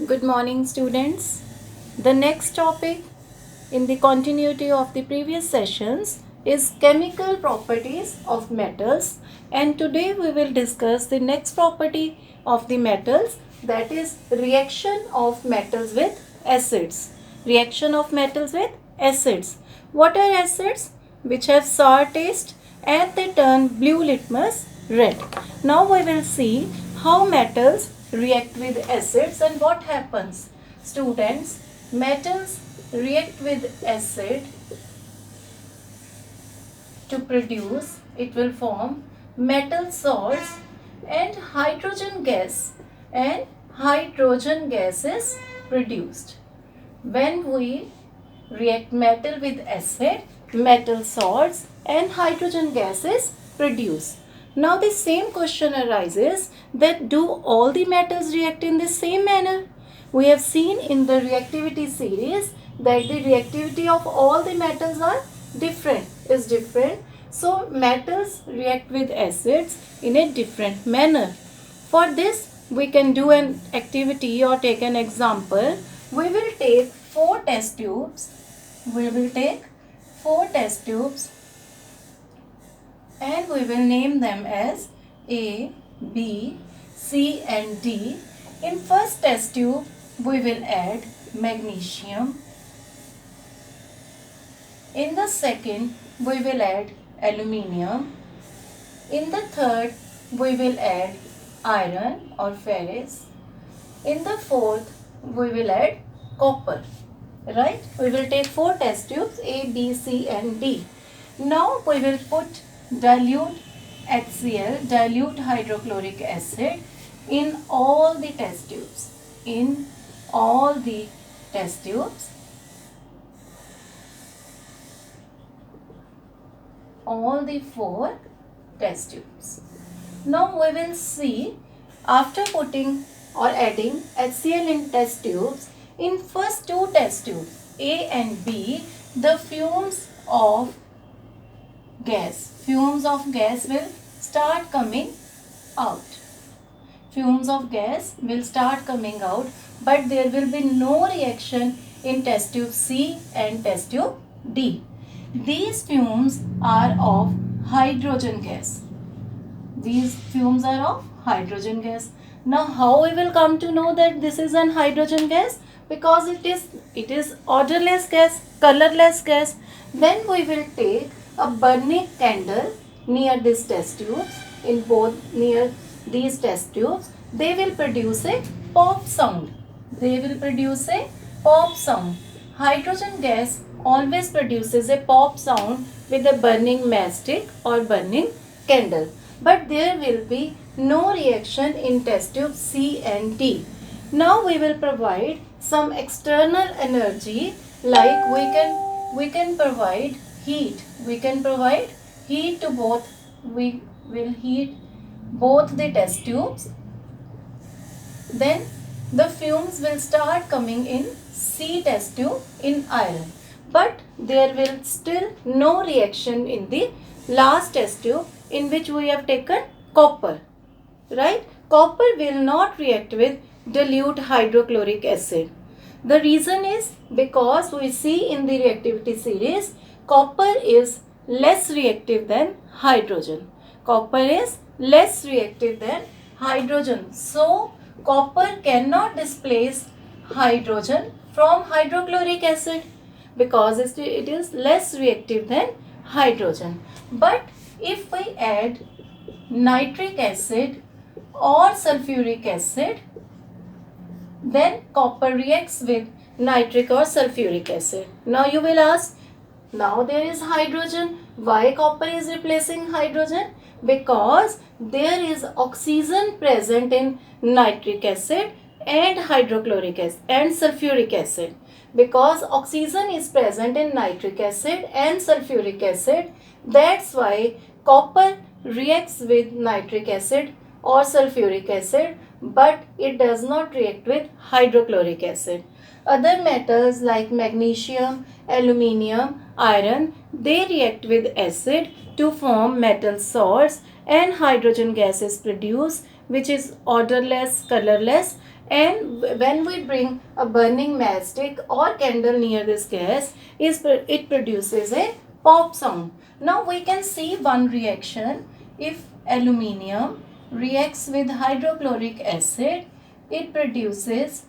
Good morning, students. The next topic in the continuity of the previous sessions is chemical properties of metals, and today we will discuss the next property of the metals, that is reaction of metals with acids. Reaction of metals with acids. What are acids? Which have sour taste and they turn blue litmus red. Now we will see how metals react with acids and what happens. Students, metals react with acid to produce, it will form metal salts and hydrogen gas, and hydrogen gas is produced. When we react metal with acid, metal salts and hydrogen gas is produced. Now the same question arises that do all the metals react in the same manner? We have seen in the reactivity series that the reactivity of all the metals is different. So metals react with acids in a different manner. For this we can do an activity or take an example. We will take four test tubes. We will take four test tubes and we will name them as A, B, C and D. In first test tube we will add magnesium. In the second we will add aluminium. In the third we will add iron or ferrous. In the fourth we will add copper. Right? We will take four test tubes A, B, C and D. Now we will put dilute HCl, dilute hydrochloric acid in all the test tubes. In all the test tubes. All the four test tubes. Now we will see after putting or adding HCl in test tubes, in first two test tubes A and B, the fumes of gas will start coming out. Fumes of gas will start coming out, but there will be no reaction in test tube C and test tube D. These fumes are of hydrogen gas. These fumes are of hydrogen gas. Now how we will come to know that this is an hydrogen gas? Because it is odorless gas, colorless gas. Then we will take a burning candle near these test tubes. In both near these test tubes, they will produce a pop sound. They will produce a pop sound. Hydrogen gas always produces a pop sound with a burning matchstick or burning candle. But there will be no reaction in test tube C and D. Now we will provide some external energy, like we can provide heat. We can provide heat to both. We will heat both the test tubes. Then the fumes will start coming in C test tube in iron. But there will still no reaction in the last test tube in which we have taken copper. Right? Copper will not react with dilute hydrochloric acid. The reason is because we see in the reactivity series, copper is less reactive than hydrogen. Copper is less reactive than hydrogen. So, copper cannot displace hydrogen from hydrochloric acid because it is less reactive than hydrogen. But if we add nitric acid or sulfuric acid, then copper reacts with nitric or sulfuric acid. Now you will ask, now there is hydrogen, why copper is replacing hydrogen? Because there is oxygen present in nitric acid and hydrochloric acid and sulfuric acid. Because oxygen is present in nitric acid and sulfuric acid, that's why copper reacts with nitric acid or sulfuric acid, but it does not react with hydrochloric acid. Other metals like magnesium, aluminium, iron, they react with acid to form metal salts and hydrogen gas is produced, which is odorless, colorless and when we bring a burning matchstick or candle near this gas, it produces a pop sound. Now we can see one reaction. If aluminium reacts with hydrochloric acid, it produces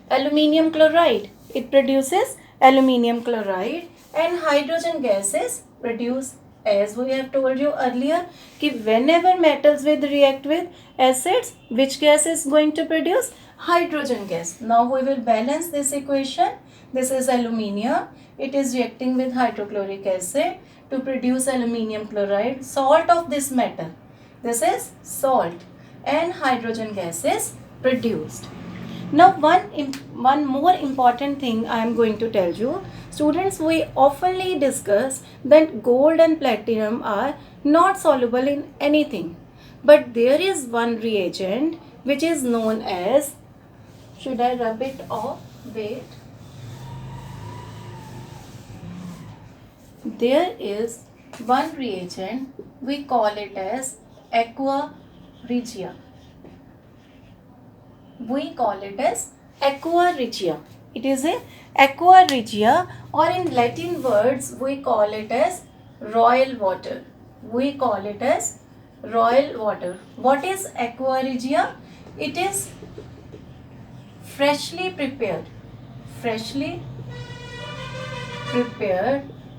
aluminium chloride. It produces aluminium chloride, and hydrogen gases produce, as we have told you earlier, कि whenever metals will react with acids, which gas is going to produce? Hydrogen gas. Now we will balance this equation. This is aluminium. It is reacting with hydrochloric acid to produce aluminium chloride, salt of this metal. This is salt, and hydrogen gas is produced. Now one more important thing I am going to tell you. Students, we oftenly discuss that gold and platinum are not soluble in anything. But there is one reagent which is known as, should I rub it off? Wait. There is one reagent, we call it as aqua regia. We call it as aqua regia. It is a aqua regia, or in Latin words we call it as royal water. We call it as royal water. What is aqua regia? It is freshly prepared,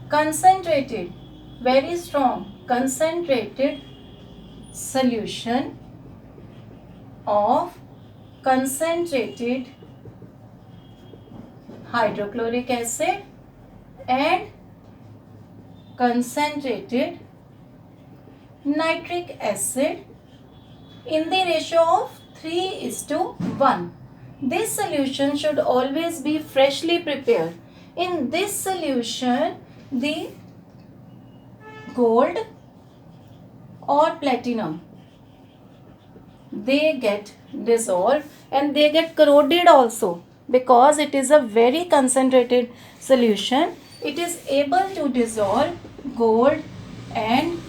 concentrated, very strong, concentrated solution of concentrated hydrochloric acid and concentrated nitric acid in the ratio of 3:1. This solution should always be freshly prepared. In this solution, the gold or platinum, they get dissolved and they get corroded also, because it is a very concentrated solution. It is able to dissolve gold and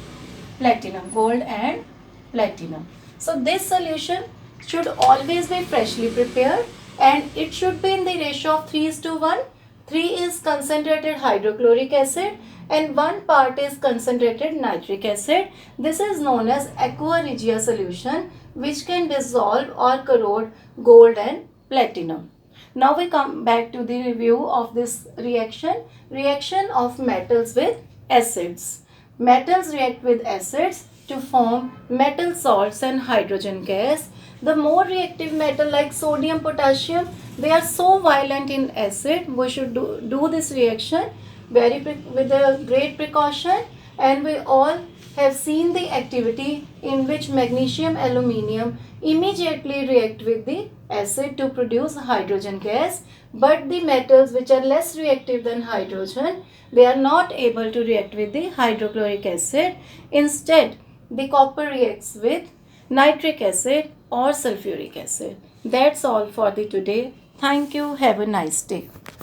platinum. So this solution should always be freshly prepared, and it should be in the ratio of 3:1. 3 is concentrated hydrochloric acid and 1 part is concentrated nitric acid. This is known as aqua regia solution, which can dissolve or corrode gold and platinum. Now we come back to the review of this reaction of metals with acids. Metals react with acids to form metal salts and hydrogen gas. The more reactive metal like sodium, potassium, they are so violent in acid. We should do this reaction with a great precaution, and we all have seen the activity in which magnesium, aluminium immediately react with the acid to produce hydrogen gas, but the metals which are less reactive than hydrogen, they are not able to react with the hydrochloric acid. Instead, the copper reacts with nitric acid or sulfuric acid. That's all for the today. Thank you. Have a nice day.